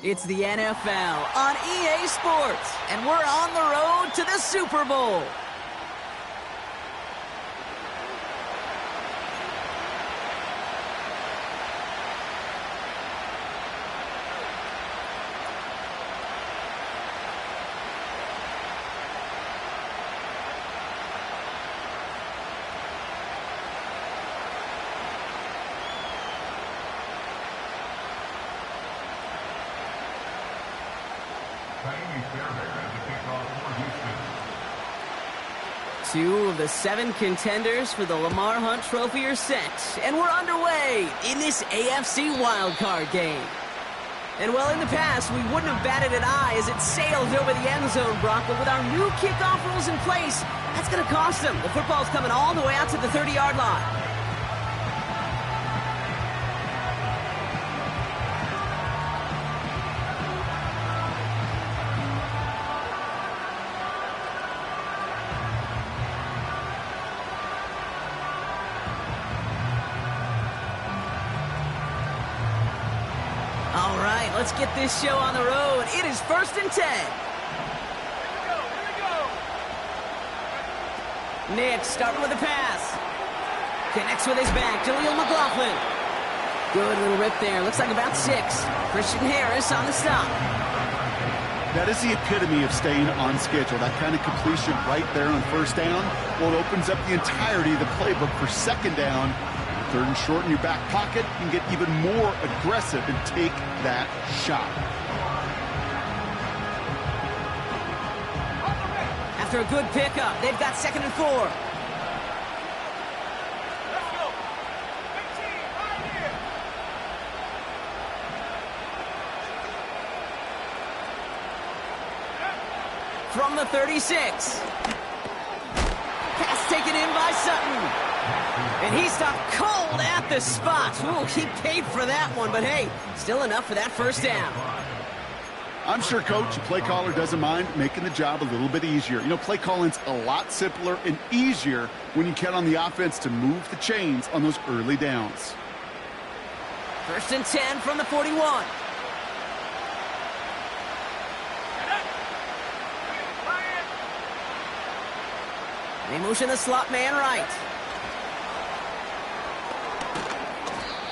It's the NFL on EA Sports, and we're on the road to the Super Bowl. Two of the 7 contenders for the Lamar Hunt Trophy are set, and we're underway in this AFC wildcard game. And well, in the past, we wouldn't have batted an eye as it sailed over the end zone, Brock, but with our new kickoff rules in place, that's going to cost them. The football's coming all the way out to the 30-yard line. Let's get this show on the road. It is 1st and 10. Nick starting with a pass. Connects with his back. Jaleel McLaughlin. Good little rip there. Looks like about 6. Christian Harris on the stop. That is the epitome of staying on schedule. That kind of completion right there on 1st down. Well, it opens up the entirety of the playbook for 2nd down. 3rd and short in your back pocket, you can get even more aggressive and take that shot. After a good pickup, they've got 2nd and 4. Let's go. 15, right here. From the 36. Pass taken in by Sutton. And he stopped cold at the spot. Ooh, he paid for that one, but hey, still enough for that 1st down. I'm sure, Coach, the play caller doesn't mind making the job a little bit easier. You know, play calling's a lot simpler and easier when you count on the offense to move the chains on those early downs. 1st and 10 from the 41. They motion the slot man right.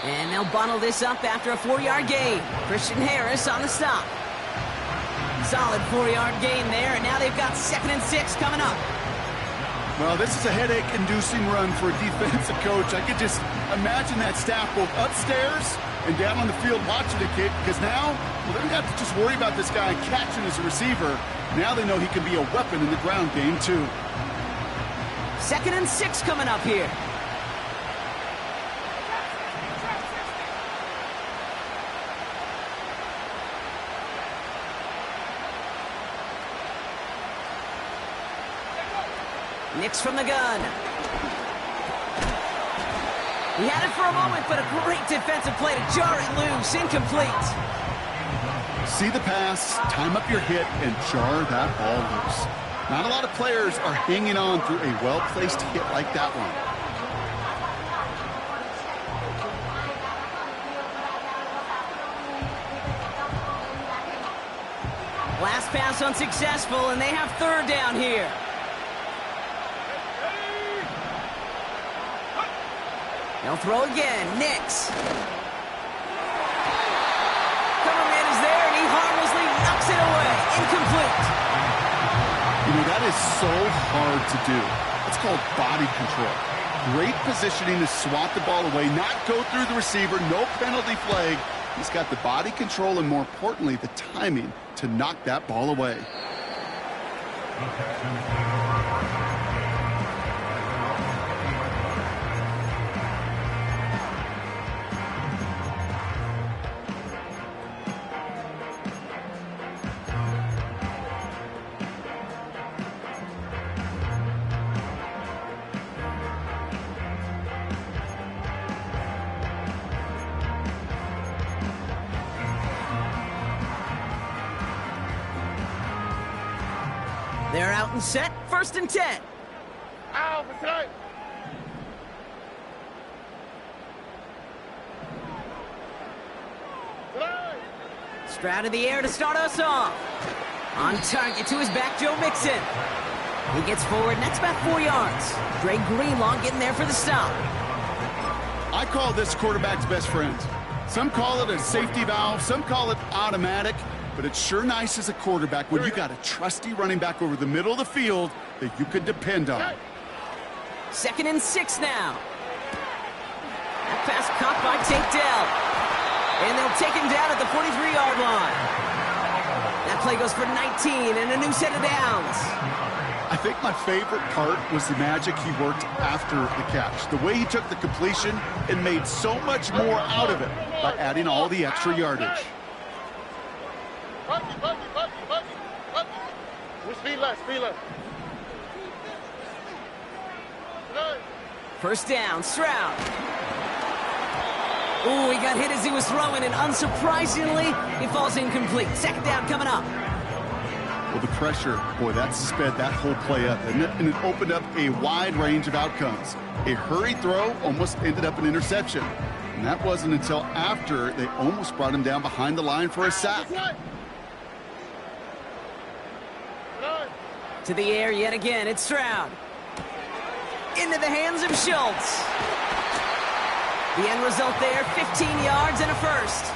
And they'll bundle this up after a 4-yard gain. Christian Harris on the stop. Solid 4-yard gain there, and now they've got 2nd and 6 coming up. Well, this is a headache-inducing run for a defensive coach. I could just imagine that staff both upstairs and down on the field watching the kid, because now, well, they don't have to just worry about this guy catching as a receiver. Now they know he can be a weapon in the ground game, too. 2nd and 6 coming up here. Nix from the gun. He had it for a moment, but a great defensive play to jar it loose. Incomplete. See the pass, time up your hit, and jar that ball loose. Not a lot of players are hanging on through a well-placed hit like that one. Last pass unsuccessful, and they have 3rd down here. They'll throw again. Nix. Coverman is there, and he harmlessly knocks it away. Incomplete. You know, that is so hard to do. It's called body control. Great positioning to swat the ball away, not go through the receiver, no penalty flag. He's got the body control and, more importantly, the timing to knock that ball away. They're out and set. 1st and 10. Out, beside. Stroud in the air to start us off. On target to his back, Joe Mixon. He gets forward, and that's about 4 yards. Dre Greenlaw getting there for the stop. I call this quarterback's best friend. Some call it a safety valve, some call it automatic, but it's sure nice as a quarterback when you got a trusty running back over the middle of the field that you could depend on. 2nd and 6 now. That pass caught by Tate Dell. And they'll take him down at the 43-yard line. That play goes for 19 and a new set of downs. I think my favorite part was the magic he worked after the catch. The way he took the completion and made so much more out of it by adding all the extra yardage. Speed left, speed left. First down, Stroud. Ooh, he got hit as he was throwing, and unsurprisingly, he falls incomplete. 2nd down coming up. Well, the pressure, boy, that sped that whole play up, and it opened up a wide range of outcomes. A hurried throw almost ended up an interception. And that wasn't until after they almost brought him down behind the line for a sack. To the air yet again, it's Stroud. Into the hands of Schultz. The end result there, 15 yards and a first.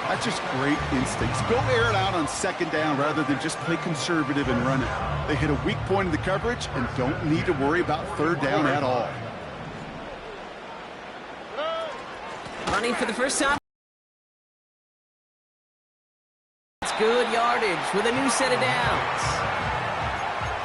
That's just great instincts. Go air it out on 2nd down rather than just play conservative and run it. They hit a weak point in the coverage and don't need to worry about 3rd down at all. Running for the first time. It's good yardage with a new set of downs.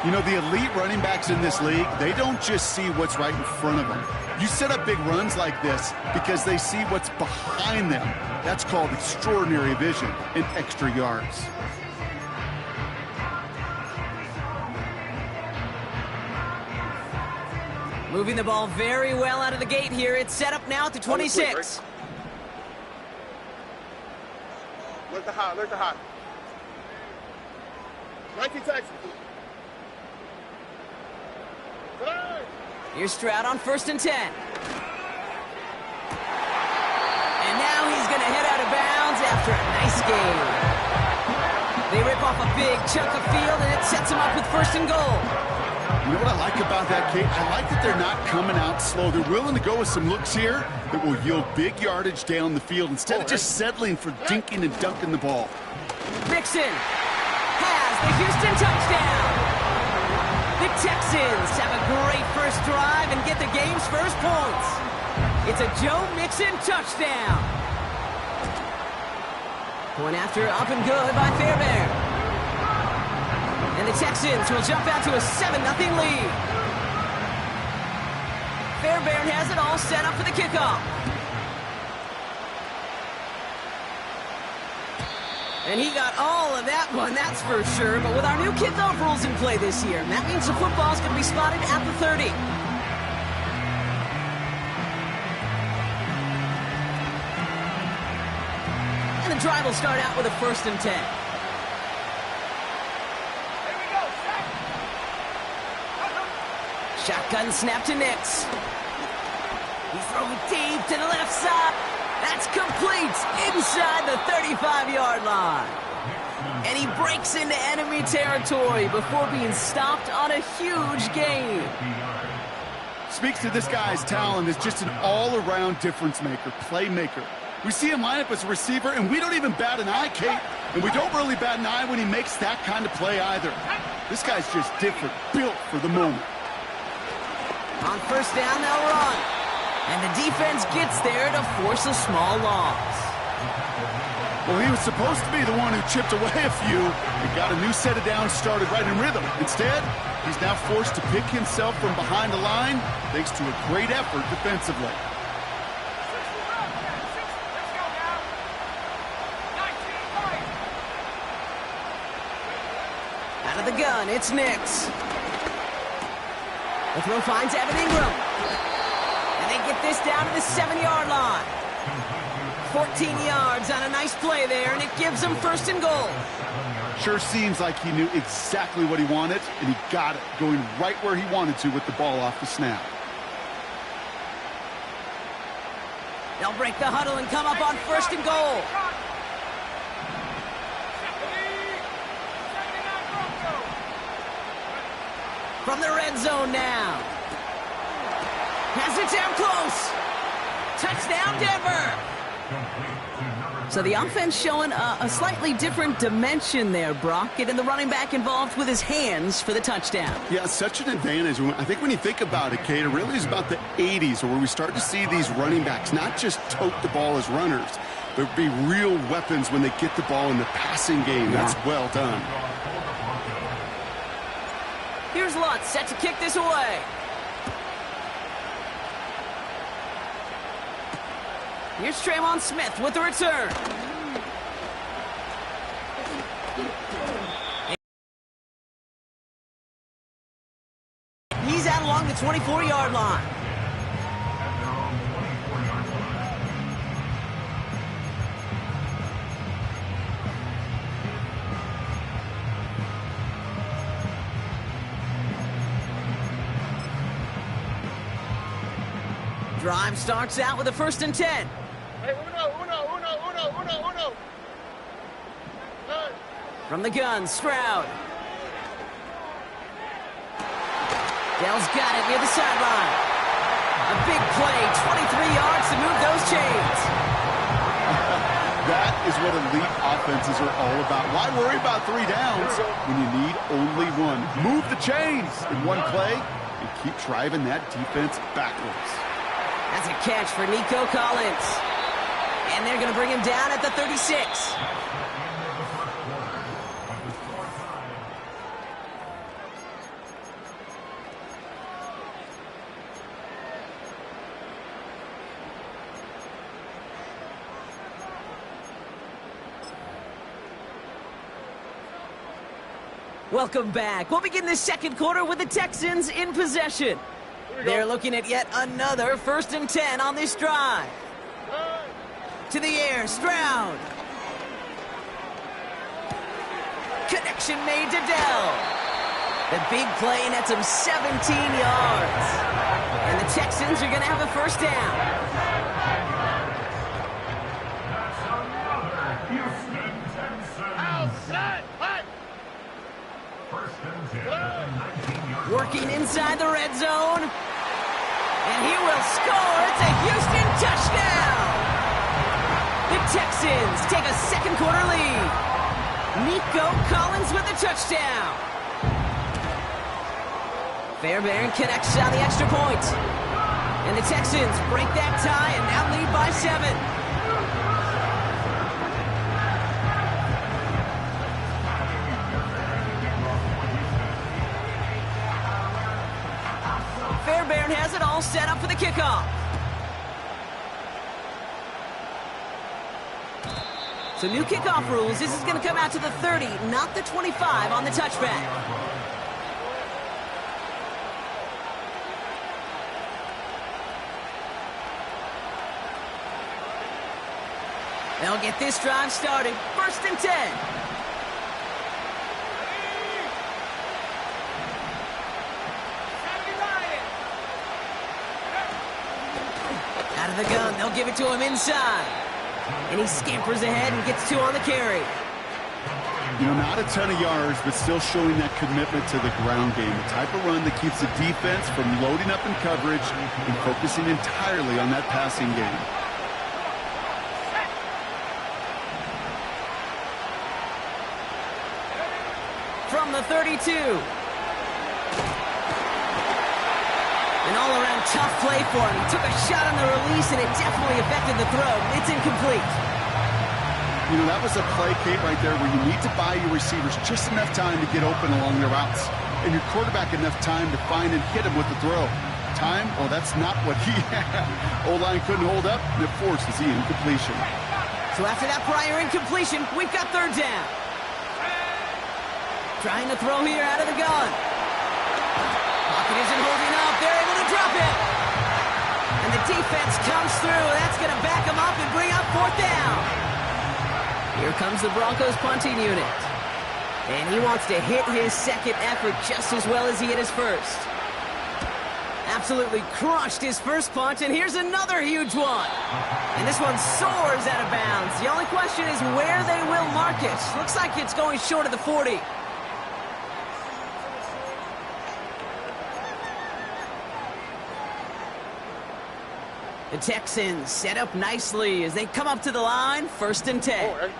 You know, the elite running backs in this league, they don't just see what's right in front of them. You set up big runs like this because they see what's behind them. That's called extraordinary vision and extra yards. Moving the ball very well out of the gate here. It's set up now at the 26. Look the hot, look the hot. 19 Texas. Here's Stroud on 1st and 10. And now he's going to head out of bounds after a nice game. They rip off a big chunk of field, and it sets him up with 1st and goal. You know what I like about that, Kate? I like that they're not coming out slow. They're willing to go with some looks here that will yield big yardage down the field instead of just settling for dinking and dunking the ball. Mixon has the Houston touchdown. The Texans have a great first drive and get the game's first points. It's a Joe Mixon touchdown. Point after up and good by Fairbairn. And the Texans will jump out to a 7-0 lead. Fairbairn has it all set up for the kickoff. And he got all of that one, that's for sure. But with our new kickoff rules in play this year, that means the football's going to be spotted at the 30. And the drive will start out with a 1st and 10. Shotgun snap to Nix. He's throwing deep to the left side. That's complete inside the 35-yard line. And he breaks into enemy territory before being stopped on a huge gain. Speaks to this guy's talent as just an all-around difference maker, playmaker. We see him line up as a receiver, and we don't even bat an eye, Kate. And we don't really bat an eye when he makes that kind of play either. This guy's just different, built for the moment. On 1st down, they'll run. And the defense gets there to force a small loss. Well, he was supposed to be the one who chipped away a few and got a new set of downs started right in rhythm. Instead, he's now forced to pick himself from behind the line thanks to a great effort defensively. Out of the gun, it's Nix. The throw finds Evan Ingram. And they get this down to the 7-yard line. 14 yards on a nice play there, and it gives them 1st and goal. Sure seems like he knew exactly what he wanted, and he got it, going right where he wanted to with the ball off the snap. They'll break the huddle and come up on 1st and goal. From the red zone now. Has it down close. Touchdown, Denver. So the offense showing a slightly different dimension there, Brock. Getting the running back involved with his hands for the touchdown. Yeah, such an advantage. I think when you think about it, Kate, it really is about the 80s where we start to see these running backs not just tote the ball as runners, but be real weapons when they get the ball in the passing game. That's well done. Here's Lutz set to kick this away. Here's Tremon Smith with the return. He's out along the 24-yard line. Drive starts out with a 1st and 10. Hey, uno. From the gun, Stroud. Dell's got it near the sideline. A big play, 23 yards to move those chains. That is what elite offenses are all about. Why worry about 3 downs when you need only 1? Move the chains in 1 play and keep driving that defense backwards. That's a catch for Nico Collins. And they're going to bring him down at the 36. Welcome back. We'll begin the 2nd quarter with the Texans in possession. They're looking at yet another 1st and 10 on this drive. To the air, Stroud. Connection made to Dell. The big play nets him 17 yards. And the Texans are going to have a 1st down. Working inside the red zone. And he will score. It's a Houston touchdown. The Texans take a 2nd quarter lead. Nico Collins with the touchdown. Fairbairn connects on the extra point. And the Texans break that tie and now lead by 7. Fairbairn has it all set up for the kickoff. So new kickoff rules. This is going to come out to the 30, not the 25 on the touchback. They'll get this drive started. 1st and 10. Out of the gun, they'll give it to him inside. And he scampers ahead and gets 2 on the carry. You know, not a ton of yards, but still showing that commitment to the ground game. The type of run that keeps the defense from loading up in coverage and focusing entirely on that passing game. From the 32. An all-around tough play for him. He took a shot on the release, and it definitely affected the throw. It's incomplete. You know, that was a play, Kate, right there where you need to buy your receivers just enough time to get open along their routes, and your quarterback enough time to find and hit him with the throw. Time? Well, that's not what he had. O-line couldn't hold up, and it forces the incompletion. So after that prior incompletion, we've got 3rd down. Trying to throw here out of the gun. Pocket isn't holding up. They're able to drop it. And the defense comes through. That's going to back them up and bring up 4th down. Here comes the Broncos punting unit. And he wants to hit his 2nd effort just as well as he hit his 1st. Absolutely crushed his 1st punt, and here's another huge one. And this one soars out of bounds. The only question is where they will mark it. Looks like it's going short of the 40. The Texans set up nicely as they come up to the line, 1st and 10.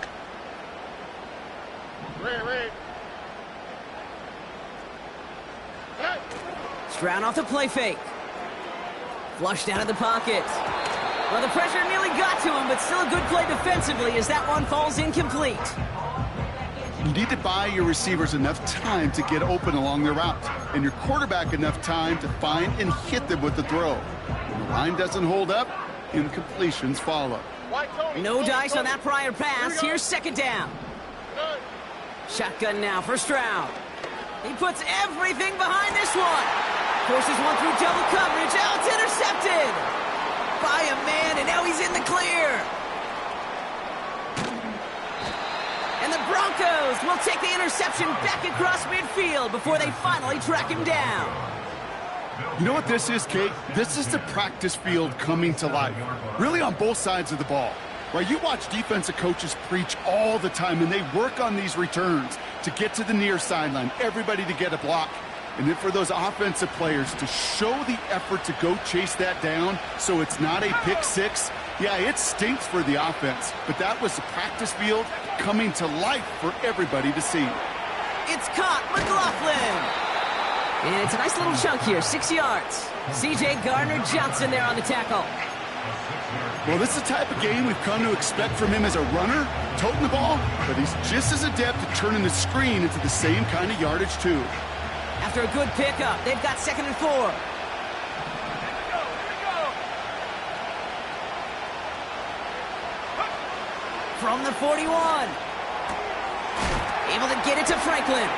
Stroud off the play fake. Flushed out of the pocket. Well, the pressure nearly got to him, but still a good play defensively as that one falls incomplete. You need to buy your receivers enough time to get open along their route, and your quarterback enough time to find and hit them with the throw. When the line doesn't hold up, incompletions follow. No dice on that prior pass. Here's 2nd down. Shotgun now for Stroud. He puts everything behind this one. Forces one through double coverage. Oh, it's intercepted by a man, and now he's in the clear. And the Broncos will take the interception back across midfield before they finally track him down. You know what this is, Kate? This is the practice field coming to life, really on both sides of the ball. Right, you watch defensive coaches preach all the time, and they work on these returns to get to the near sideline, everybody to get a block. And then for those offensive players to show the effort to go chase that down so it's not a pick six, yeah, it stinks for the offense. But that was the practice field coming to life for everybody to see. It's caught, McLaughlin. And it's a nice little chunk here, 6 yards. C.J. Gardner-Johnson there on the tackle. Well, this is the type of game we've come to expect from him as a runner, toting the ball, but he's just as adept at turning the screen into the same kind of yardage, too. After a good pickup, they've got 2nd and 4. From the 41. Able to get it to Franklin.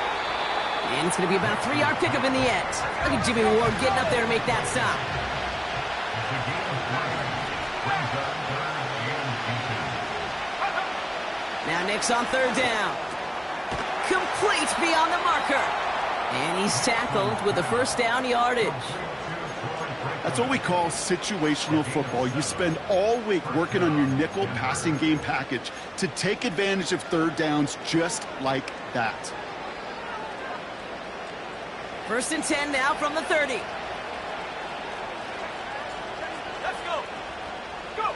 And it's going to be about a 3-yard pickup in the end. Look at Jimmy Ward getting up there to make that stop. Now Nick's on 3rd down. Complete beyond the marker. And he's tackled with a 1st down yardage. That's what we call situational football. You spend all week working on your nickel passing game package to take advantage of 3rd downs just like that. 1st and 10 now from the 30. Let's go. Go.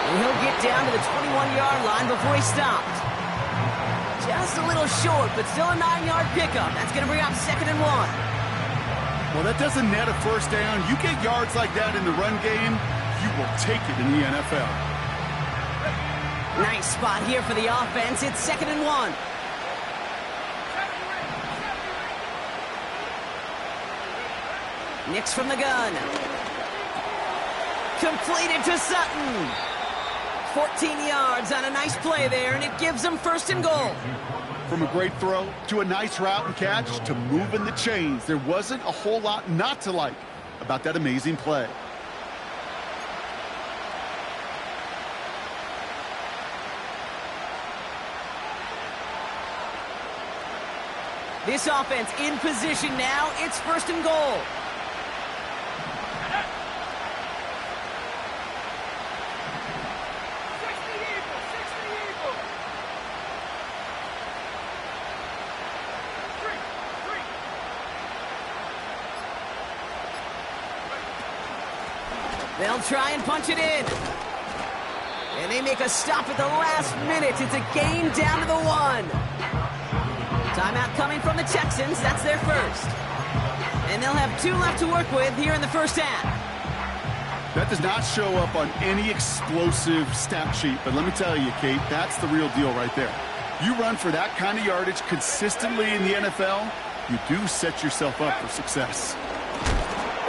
And he'll get down to the 21-yard line before he stopped. Just a little short, but still a 9-yard pickup. That's going to bring up 2nd and 1. Well, that doesn't net a 1st down. You get yards like that in the run game, you will take it in the NFL. Nice spot here for the offense. It's 2nd and 1. Nix from the gun. Completed to Sutton. 14 yards on a nice play there, and it gives them 1st and goal. From a great throw to a nice route and catch to moving the chains, there wasn't a whole lot not to like about that amazing play. This offense in position now. It's 1st and goal. They'll try and punch it in. And they make a stop at the last minute. It's a gain down to the 1. Timeout coming from the Texans. That's their 1st. And they'll have 2 left to work with here in the 1st half. That does not show up on any explosive stat sheet, but let me tell you, Kate, that's the real deal right there. You run for that kind of yardage consistently in the NFL, you do set yourself up for success.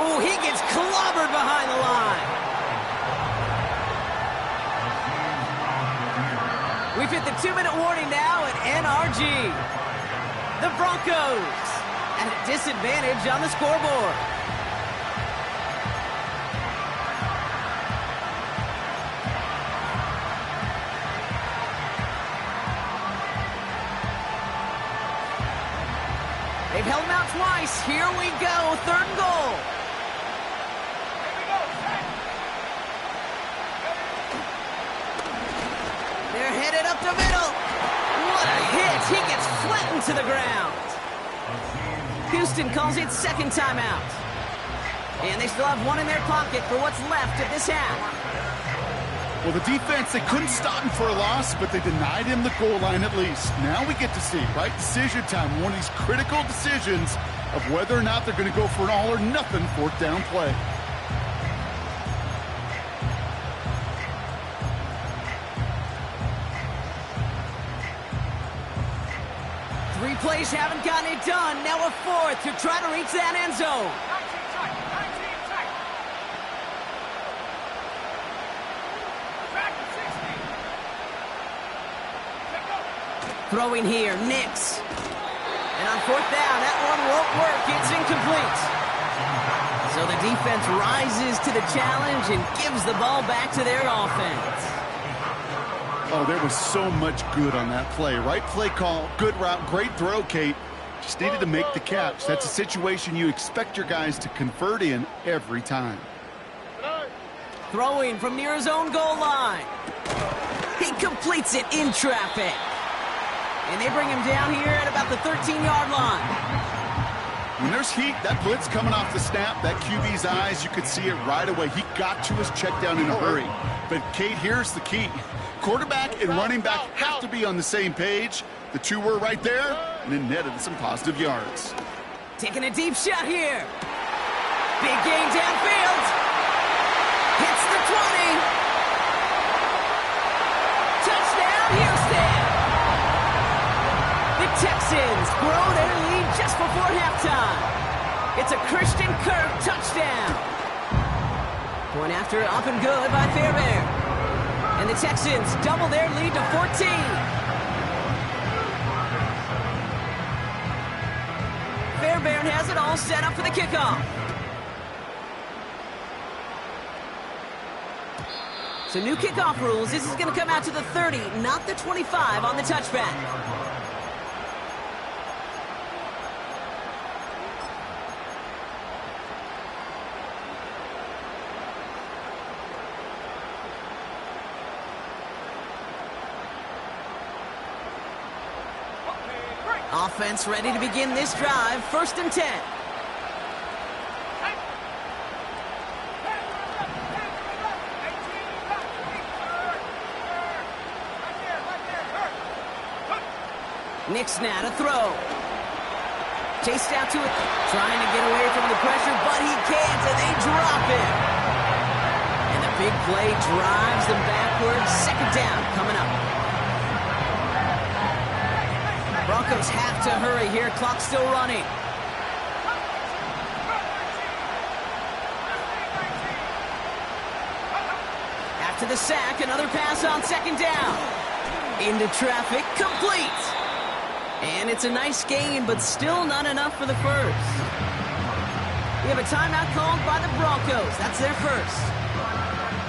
Oh, he gets clobbered behind the line. We've hit the 2-minute warning now at NRG. The Broncos at a disadvantage on the scoreboard. They've held him out twice. Here we go, 3rd and goal. They're headed up the middle. What a hit. He gets flattened to the ground. Houston calls it 2nd timeout. And they still have one in their pocket for what's left of this half. Well, the defense, they couldn't stop him for a loss, but they denied him the goal line at least. Now we get to see, right? Decision time, one of these critical decisions of whether or not they're going to go for an all-or-nothing fourth down play. Three plays haven't gotten it done. Now a fourth to try to reach that end zone. 19 tight, 19 tight. Back to 60. Take up. Throwing here, Nix. And on fourth down, that one won't work. It's incomplete. So the defense rises to the challenge and gives the ball back to their offense. Oh, there was so much good on that play. Right play call, good route, great throw, Kate. Just needed to make the catch. That's a situation you expect your guys to convert in every time. Throwing from near his own goal line. He completes it in traffic. And they bring him down here at about the 13-yard line. When there's heat, that blitz coming off the snap, that QB's eyes, you could see it right away. He got to his check down in a hurry. But, Kate, here's the key. Quarterback and running back have to be on the same page. The two were right there, and it netted some positive yards. Taking a deep shot here. Big gain downfield. Hits the 20. Touchdown, Houston. The Texans grow their lead just before halftime. It's a Christian Kirk touchdown. Point after up and good by Fairbairn. And the Texans double their lead to 14. Fairbairn has it all set up for the kickoff. So new kickoff rules. This is going to come out to the 30, not the 25 on the touchback. Offense ready to begin this drive. 1st and 10. Nix now to throw. Chased out to it. Trying to get away from the pressure, but he can't, and they drop it. And the big play drives them backwards. 2nd down coming up. Broncos have to hurry here. Clock still running. After the sack, another pass on 2nd down. Into traffic, complete. And it's a nice gain, but still not enough for the first. We have a timeout called by the Broncos. That's their first.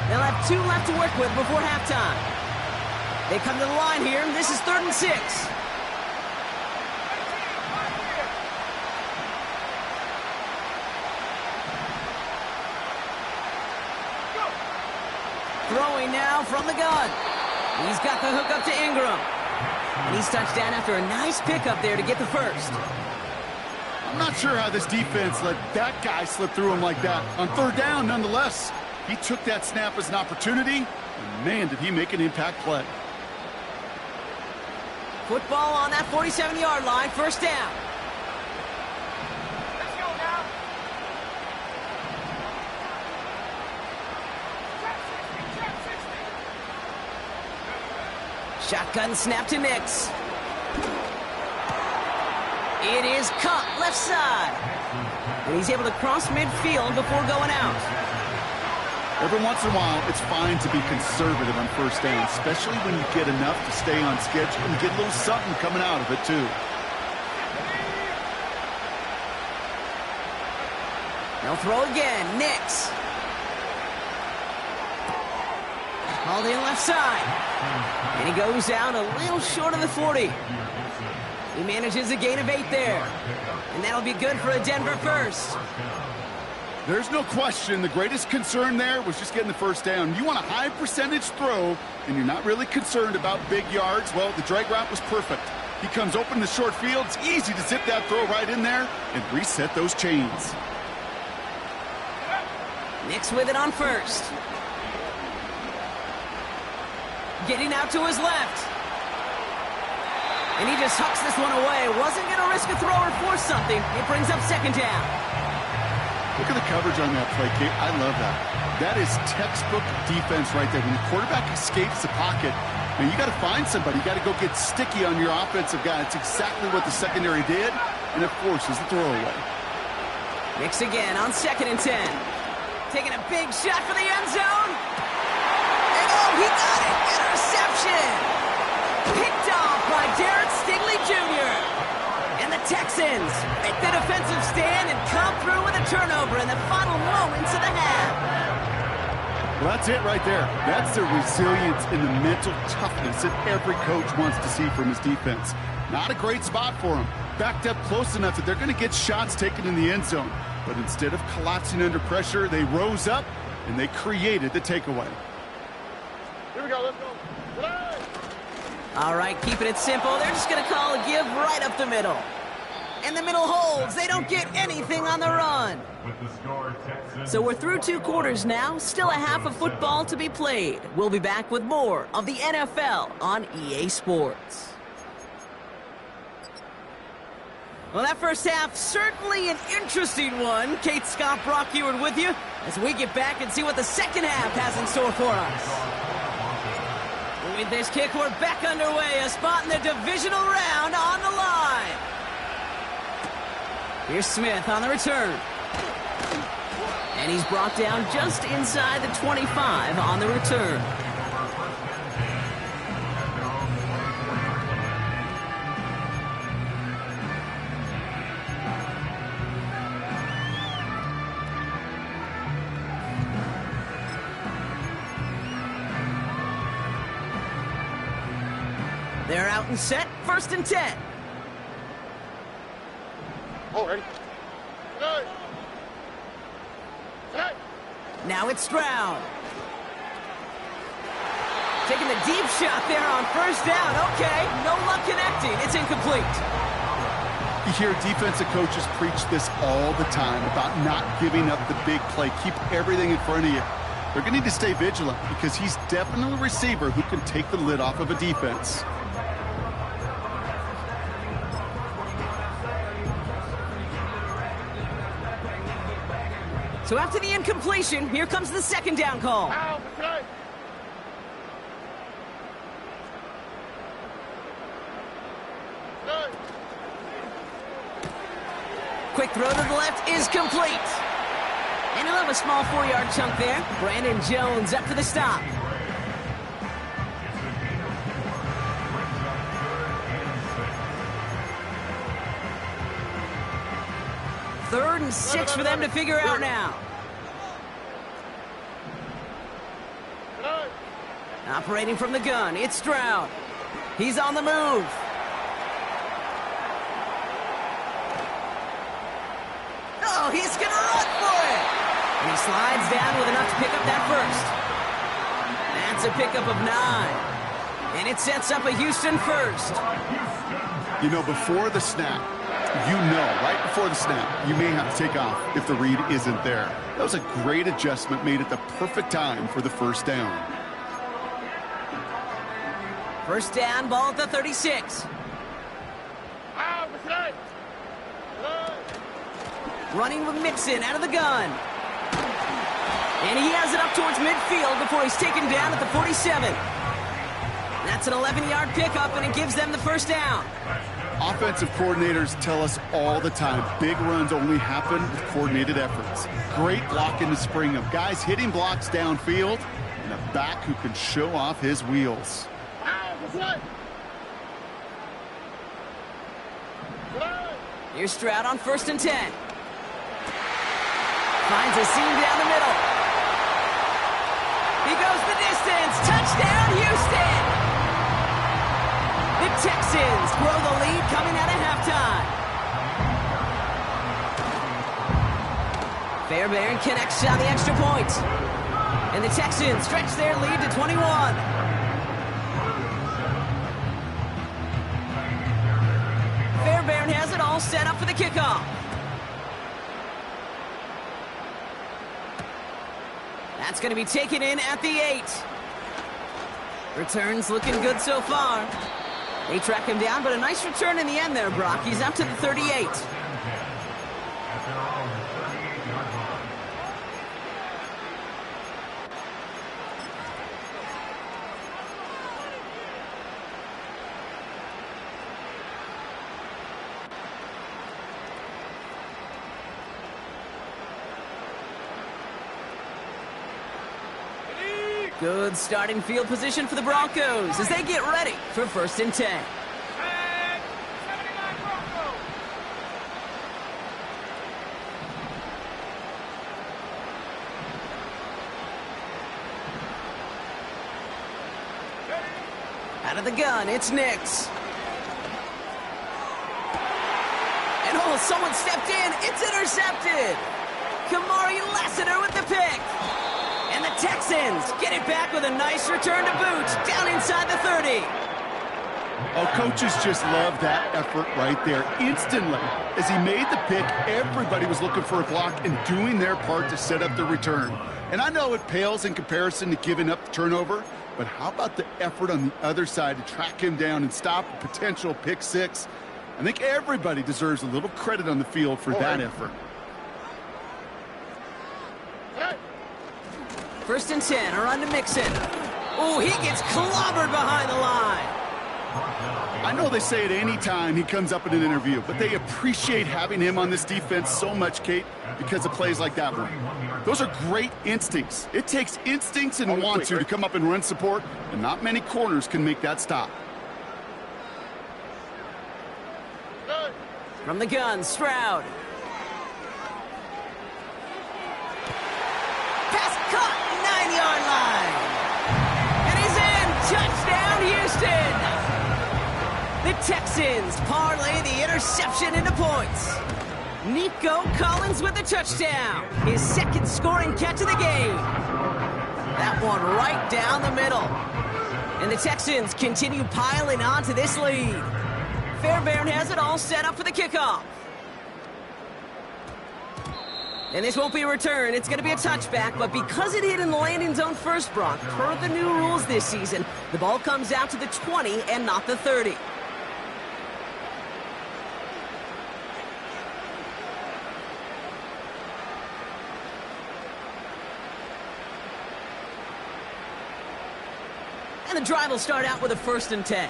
They'll have 2 left to work with before halftime. They come to the line here. This is 3rd and 6. Throwing now from the gun. He's got the hook up to Ingram. And he's touched down after a nice pickup there to get the first. I'm not sure how this defense let that guy slip through him like that. On 3rd down, nonetheless, he took that snap as an opportunity, and man, did he make an impact play. Football on that 47-yard line, 1st down. Let's go now. Check 60. Shotgun snap to Nix. It is cut left side. And he's able to cross midfield before going out. Every once in a while, it's fine to be conservative on 1st down, especially when you get enough to stay on schedule and get a little something coming out of it, too. They'll throw again. Nix. Hauled in left side. And he goes out a little short of the 40. He manages a gain of 8 there. And that'll be good for a Denver first. There's no question the greatest concern there was just getting the 1st down. You want a high percentage throw, and you're not really concerned about big yards. Well, the drag route was perfect. He comes open in the short field. It's easy to zip that throw right in there and reset those chains. Nix with it on first. Getting out to his left. And he just hucks this one away. Wasn't going to risk a throw or force something. It brings up second down. Look at the coverage on that play, Kate. I love that. That is textbook defense right there. When the quarterback escapes the pocket, and you got to find somebody. You got to go get sticky on your offensive guy. It's exactly what the secondary did, and it forces the throwaway. Nix again on 2nd and 10. Taking a big shot for the end zone. And oh, he got it! Interception! Picked off by Derek Stingley Jr. And the Texans make the defensive stand and come through with a turnover in the final moments of the half. Well, that's it right there. That's the resilience and the mental toughness that every coach wants to see from his defense. Not a great spot for him. Backed up close enough that they're going to get shots taken in the end zone. But instead of collapsing under pressure, they rose up and they created the takeaway. Here we go, let's go. Play! All right, keeping it simple. They're just going to call a give right up the middle. And the middle holds. They don't get anything on the run. So we're through 2 quarters now. Still a half of football to be played. We'll be back with more of the NFL on EA Sports. Well, that first half, certainly an interesting one. Kate, Scott, Brock Ewart with you as we get back and see what the second half has in store for us. With this kick, we're back underway. A spot in the divisional round on the line. Here's Smith on the return. And he's brought down just inside the 25 on the return. They're out and set, 1st and 10. Oh, ready? Play! Play! Now it's Stroud. Taking the deep shot there on 1st down. Okay, no luck connecting. It's incomplete. You hear defensive coaches preach this all the time about not giving up the big play. Keep everything in front of you. They're going to need to stay vigilant because he's definitely a receiver who can take the lid off of a defense. So after the incompletion, here comes the 2nd down call. Out, play! Play! Quick throw to the left is complete. And he'll have a small 4-yard chunk there. Brandon Jones up for the stop. Third and 6 for them to figure out now. Operating from the gun, it's Stroud. He's on the move. Oh, he's going to run for it. And he slides down with enough to pick up that first. That's a pickup of 9. And it sets up a Houston first. You know, before the snap, right before the snap, you may have to take off if the read isn't there. That was a great adjustment made at the perfect time for the 1st down. 1st down, ball at the 36. Out, play! Play! Running with Mixon out of the gun. And he has it up towards midfield before he's taken down at the 47. That's an 11-yard pickup, and it gives them the 1st down. Offensive coordinators tell us all the time, big runs only happen with coordinated efforts. Great block in the spring of guys hitting blocks downfield and a back who can show off his wheels. Here's Stroud on 1st and 10. Finds a seam down the middle. He goes the distance. Touchdown, Houston! The Texans grow the lead coming out of halftime. Fairbairn connects on the extra point. And the Texans stretch their lead to 21. Fairbairn has it all set up for the kickoff. That's going to be taken in at the 8. Returns looking good so far. They track him down, but a nice return in the end there, Brock. He's up to the 38. Good starting field position for the Broncos as they get ready for 1st and 10. And 79 Broncos. Out of the gun, it's Nix. And oh, someone stepped in. It's intercepted. Kamari Lassiter with the pick. And the Texans get it back with a nice return to boot down inside the 30. Oh, coaches just love that effort right there. Instantly, as he made the pick, everybody was looking for a block and doing their part to set up the return. And I know it pales in comparison to giving up the turnover, but how about the effort on the other side to track him down and stop a potential pick 6? I think everybody deserves a little credit on the field for that effort. 1st and 10, a run to Mixon. Oh, he gets clobbered behind the line. I know they say it any time he comes up in an interview, but they appreciate having him on this defense so much, Kate, because of plays like that one. Those are great instincts. It takes instincts and want to come up and run support, and not many corners can make that stop. From the gun, Stroud. Pass caught, 9-yard line. And he's in. Touchdown, Houston. The Texans parlay the interception into points. Nico Collins with the touchdown. His 2nd scoring catch of the game. That one right down the middle. And the Texans continue piling on to this lead. Fairbairn has it all set up for the kickoff. And this won't be a return. It's going to be a touchback, but because it hit in the landing zone first, Brock, per the new rules this season, the ball comes out to the 20 and not the 30. And the drive will start out with a 1st and 10.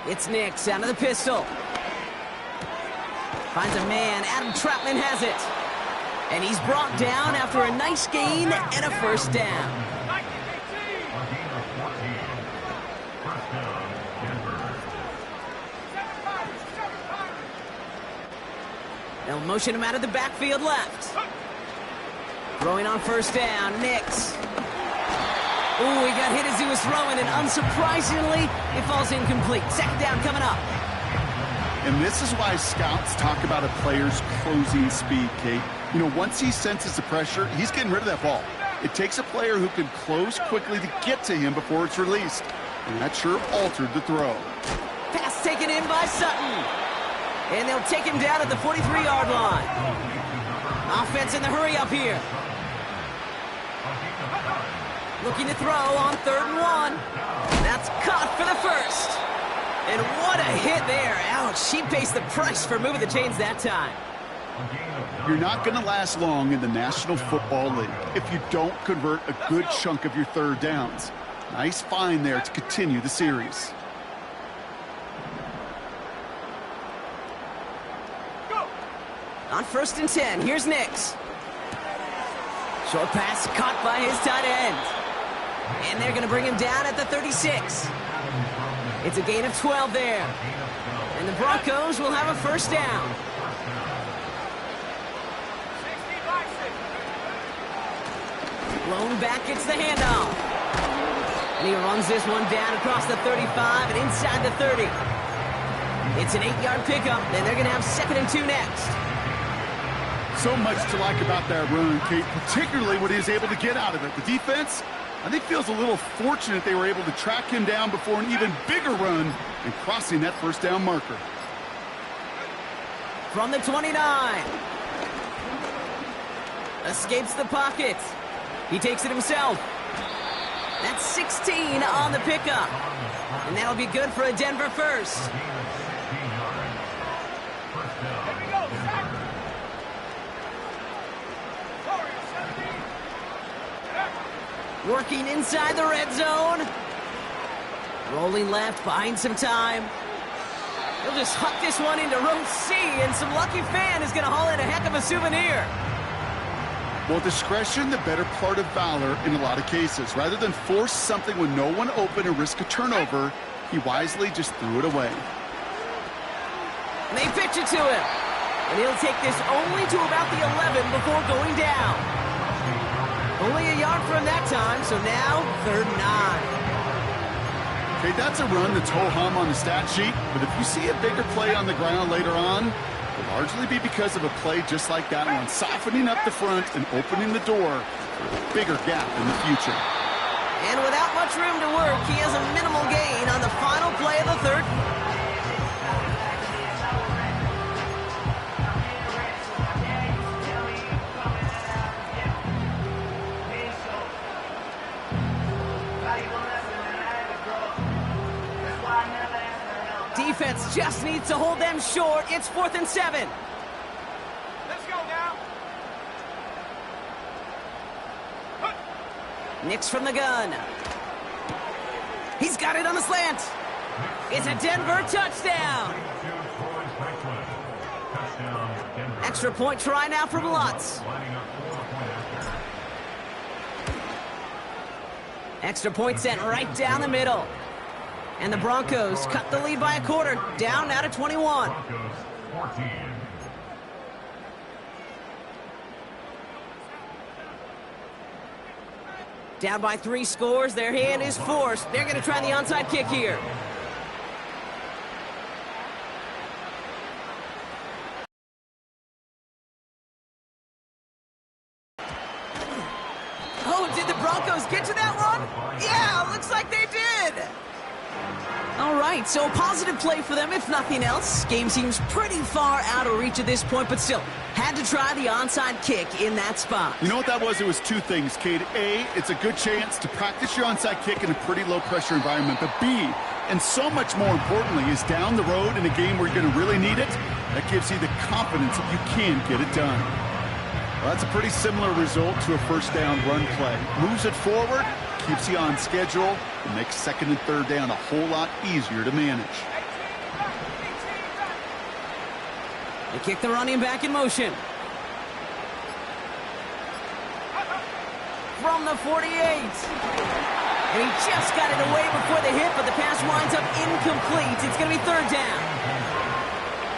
It's Nix out of the pistol. Finds a man. Adam Troutman has it. And he's brought down after a nice gain and a 1st down. They'll motion him out of the backfield left. Throwing on 1st down, Nix. Ooh, he got hit as he was throwing, and unsurprisingly, it falls incomplete. 2nd down coming up. And this is why scouts talk about a player's closing speed, Kate. You know, once he senses the pressure, he's getting rid of that ball. It takes a player who can close quickly to get to him before it's released. And that sure altered the throw. Pass taken in by Sutton. And they'll take him down at the 43-yard line. Offense in the hurry up here. Looking to throw on 3rd and 1. That's caught for the 1st. And what a hit there. Ouch, she pays the price for moving the chains that time. You're not going to last long in the National Football League if you don't convert a good chunk of your 3rd downs. Nice find there to continue the series. On 1st and 10, here's Nix. Short pass caught by his tight end. And they're going to bring him down at the 36. It's a gain of 12 there. And the Broncos will have a 1st down. Blown back, gets the handoff. And he runs this one down across the 35 and inside the 30. It's an 8-yard pickup, and they're going to have 2nd and 2 next. So much to like about that run, Kate, particularly what he was able to get out of it. The defense, I think, feels a little fortunate they were able to track him down before an even bigger run and crossing that 1st down marker. From the 29. Escapes the pocket. He takes it himself. That's 16 on the pickup. And that'll be good for a Denver first. Here we go, sack. Warrior 17. Working inside the red zone. Rolling left, buying some time. He'll just huck this one into row C, and some lucky fan is going to haul in a heck of a souvenir. Well, discretion, the better part of valor in a lot of cases. Rather than force something with no one open and risk a turnover, he wisely just threw it away. And they pitch it to him. And he'll take this only to about the 11 before going down. Only a yard from that time, so now 3rd and 9. Okay, that's a run that's ho-hum on the stat sheet, but if you see a bigger play on the ground later on, it'll largely be because of a play just like that one, softening up the front and opening the door for a bigger gap in the future. And without much room to work, he has a minimal gain on the final play of the 3rd. Defense just needs to hold them short. It's 4th and 7. Let's go now. Nix from the gun. He's got it on the slant. It's a Denver touchdown. Extra point try now from Lutz. Extra point sent right down the middle. And the Broncos cut the lead by a quarter, down now to 21. Down by 3 scores, their hand is forced. They're going to try the onside kick here. Oh, did the Broncos get to that one? Yeah, looks like they did. All right, so a positive play for them, if nothing else. Game seems pretty far out of reach at this point, but still, had to try the onside kick in that spot. You know what that was? It was 2 things, Cade. A, it's a good chance to practice your onside kick in a pretty low-pressure environment. But B, and so much more importantly, is down the road in a game where you're going to really need it. That gives you the confidence that you can get it done. Well, that's a pretty similar result to a first down run play. Moves it forward, keeps you on schedule, and makes 2nd and 3rd down a whole lot easier to manage. They kick the running back in motion. From the 48. And he just got it away before the hit, but the pass winds up incomplete. It's going to be 3rd down.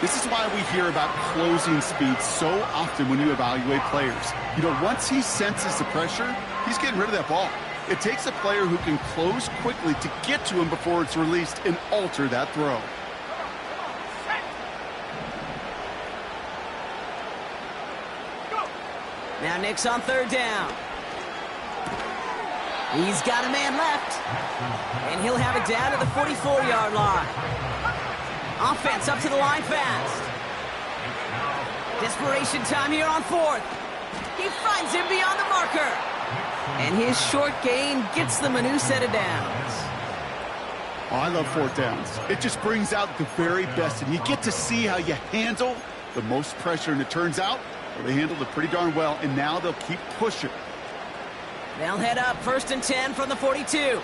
This is why we hear about closing speed so often when you evaluate players. You know, once he senses the pressure, he's getting rid of that ball. It takes a player who can close quickly to get to him before it's released and alter that throw. Now Nick's on 3rd down. He's got a man left. And he'll have it down to the 44-yard line. Offense up to the line fast. Desperation time here on 4th. He finds him beyond the marker. And his short gain gets them a new set of downs. Oh, I love 4th downs. It just brings out the very best, and you get to see how you handle the most pressure. And it turns out, well, they handled it pretty darn well, and now they'll keep pushing. They'll head up 1st and 10 from the 42.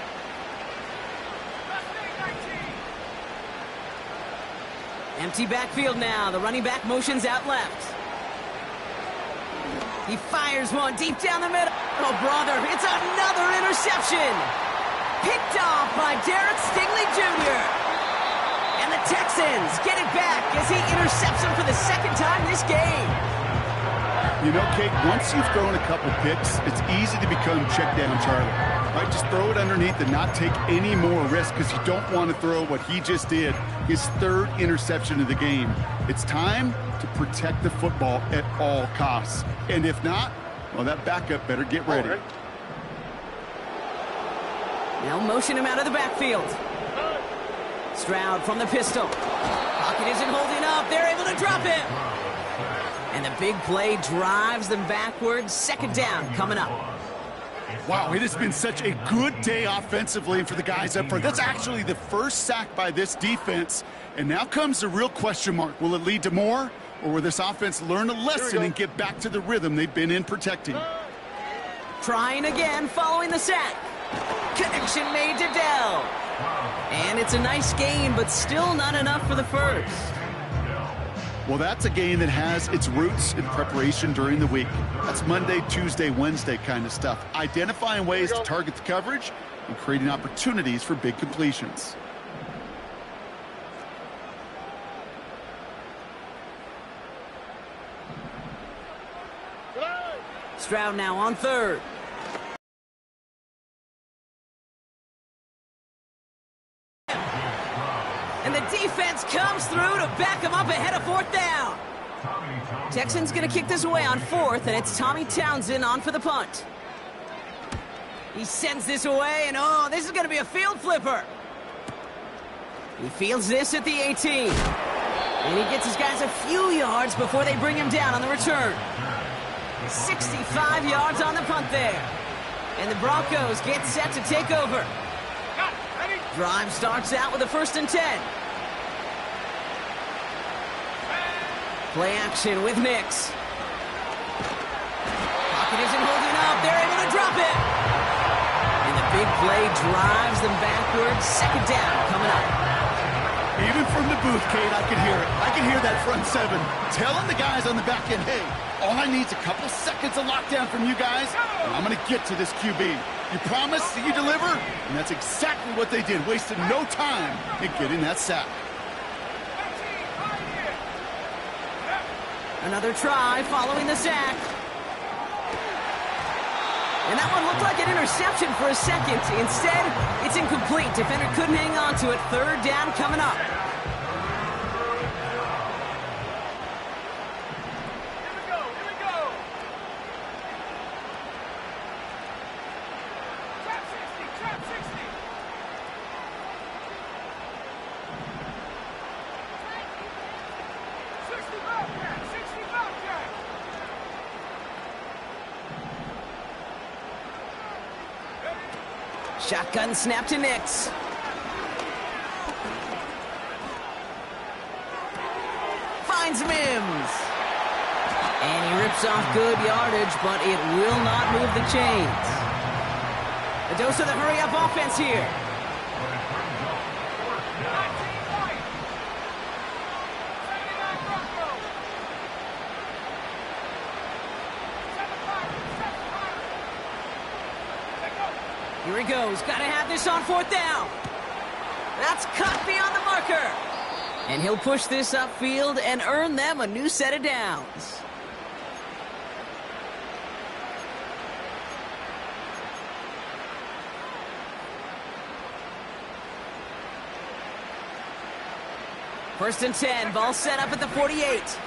Empty backfield now. The running back motions out left. He fires one deep down the middle. Oh, brother, it's another interception. Picked off by Derek Stingley Jr. And the Texans get it back as he intercepts him for the 2nd time this game. You know, Kate, once you've thrown a couple picks, it's easy to become check down Charlie. Right? Just throw it underneath and not take any more risk because you don't want to throw what he just did, his 3rd interception of the game. It's time to protect the football at all costs. And if not, well, that backup better get ready. They'll motion him out of the backfield. Stroud from the pistol. Pocket isn't holding up. They're able to drop him. And the big play drives them backwards. Second down coming up. Wow, it has been such a good day offensively for the guys up front. That's actually the first sack by this defense. And now comes the real question mark. Will it lead to more? Or will this offense learn a lesson and get back to the rhythm they've been in protecting? Trying again following the sack. Connection made to Dell. And it's a nice gain, but still not enough for the first. Well, that's a game that has its roots in preparation during the week. That's Monday, Tuesday, Wednesday kind of stuff. Identifying ways to target the coverage and creating opportunities for big completions. Stroud now on third. And the defense comes through to back him up ahead of fourth down. Texans going to kick this away on fourth, and it's Tommy Townsend on for the punt. He sends this away, and oh, this is going to be a field flipper. He fields this at the 18. And he gets his guys a few yards before they bring him down on the return. 65 yards on the punt there. And the Broncos get set to take over. Drive starts out with a 1st and 10. Play action with Nix. Pocket isn't holding up. They're able to drop it. And the big play drives them backwards. Second down coming up. Even from the booth, Kate, I can hear it. I can hear that front seven telling the guys on the back end, hey, all I need is a couple seconds of lockdown from you guys, and I'm going to get to this QB. You promise that you deliver? And that's exactly what they did, wasted no time in getting that sack. Another try following the sack. And that one looked like an interception for a second. Instead, it's incomplete. Defender couldn't hang on to it. Third down coming up. Shotgun snap to Nix. Finds Mims. And he rips off good yardage, but it will not move the chains. A dose of the hurry-up offense here. Here he goes. Got to have this on fourth down. That's cut beyond the marker. And he'll push this upfield and earn them a new set of downs. First and 10. Ball set up at the 48.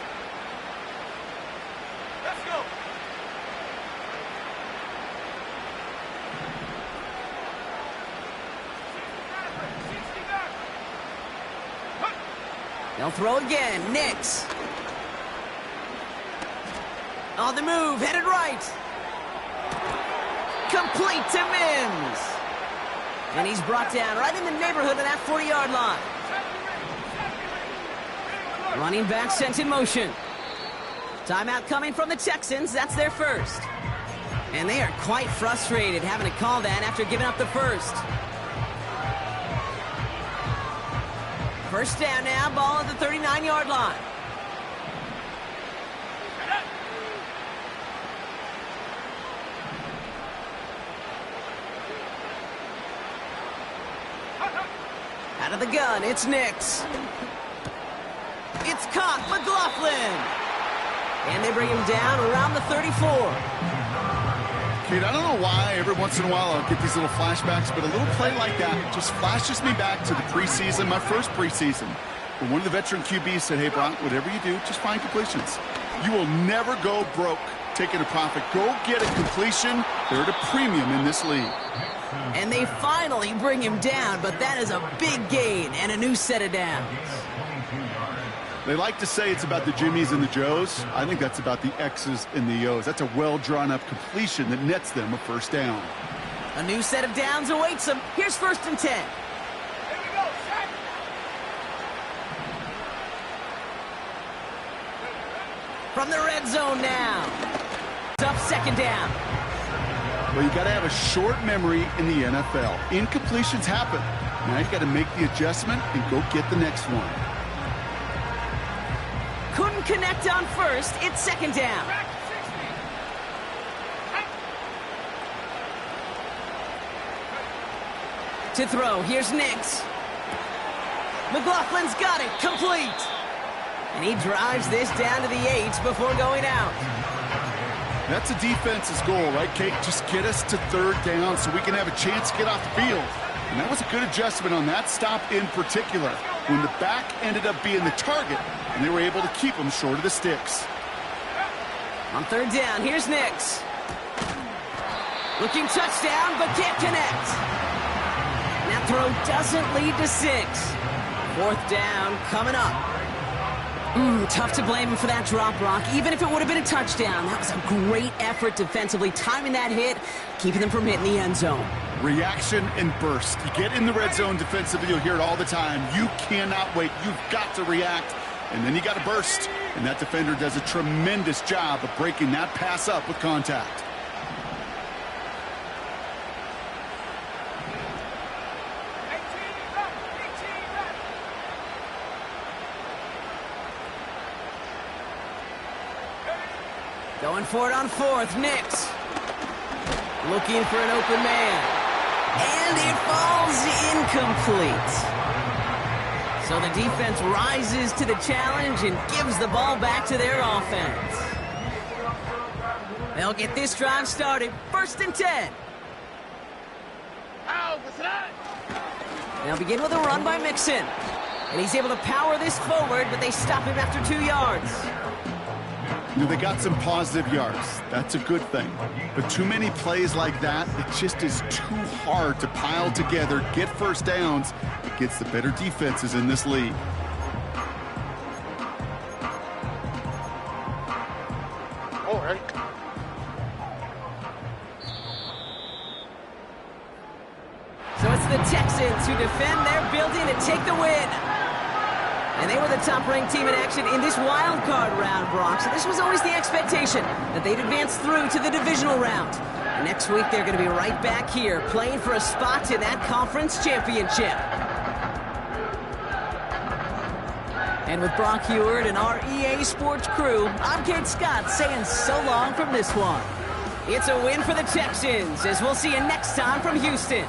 They'll throw again. Nix. On the move, headed right. Complete to Mims. And he's brought down right in the neighborhood of that 40-yard line. Running back sent in motion. Timeout coming from the Texans. That's their first. And they are quite frustrated having to call that after giving up the first. First down now, ball at the 39-yard line. Out of the gun, it's Nix. It's caught, McLaughlin. And they bring him down around the 34. Kate, I don't know why every once in a while I'll get these little flashbacks, but a little play like that just flashes me back to the preseason, my first preseason. When one of the veteran QBs said, hey, Brock, whatever you do, just find completions. You will never go broke taking a profit. Go get a completion. They're at a premium in this league. And they finally bring him down, but that is a big gain and a new set of downs. They like to say it's about the Jimmies and the Joes. I think that's about the X's and the O's. That's a well-drawn-up completion that nets them a first down. A new set of downs awaits them. Here's 1st and 10. Here we go, set. From the red zone now. It's up 2nd down. Well, you got to have a short memory in the NFL. Incompletions happen. Now you got to make the adjustment and go get the next one. Couldn't connect on 1st. It's 2nd down. Back to 60. To throw, here's Nix. McLaughlin's got it, complete. And he drives this down to the 8 before going out. That's a defense's goal, right, Kate? Just get us to 3rd down so we can have a chance to get off the field. And that was a good adjustment on that stop in particular, when the back ended up being the target, and they were able to keep him short of the sticks. On 3rd down, here's Nix. Looking touchdown, but can't connect. And that throw doesn't lead to 6. 4th down coming up. Tough to blame him for that drop, Brock. Even if it would have been a touchdown, that was a great effort defensively, timing that hit, keeping them from hitting the end zone. Reaction and burst. You get in the red zone defensively, you'll hear it all the time. You cannot wait. You've got to react, and then you got to burst. And that defender does a tremendous job of breaking that pass up with contact. Going for it on 4th, Nix. Looking for an open man. And it falls incomplete. So the defense rises to the challenge and gives the ball back to their offense. They'll get this drive started. 1st and 10. They'll begin with a run by Mixon. And he's able to power this forward, but they stop him after 2 yards. You know, they got some positive yards. That's a good thing. But too many plays like that, it just is too hard to pile together, get first downs against the better defenses in this league. All right. So it's the Texans who defend their building to take the win. And they were the top-ranked team in action in this wild card round, Brock. So this was always the expectation that they'd advance through to the divisional round. And next week, they're going to be right back here playing for a spot in that conference championship. And with Brock Heward and our EA Sports crew, I'm Kate Scott saying so long from this one. It's a win for the Texans, as we'll see you next time from Houston.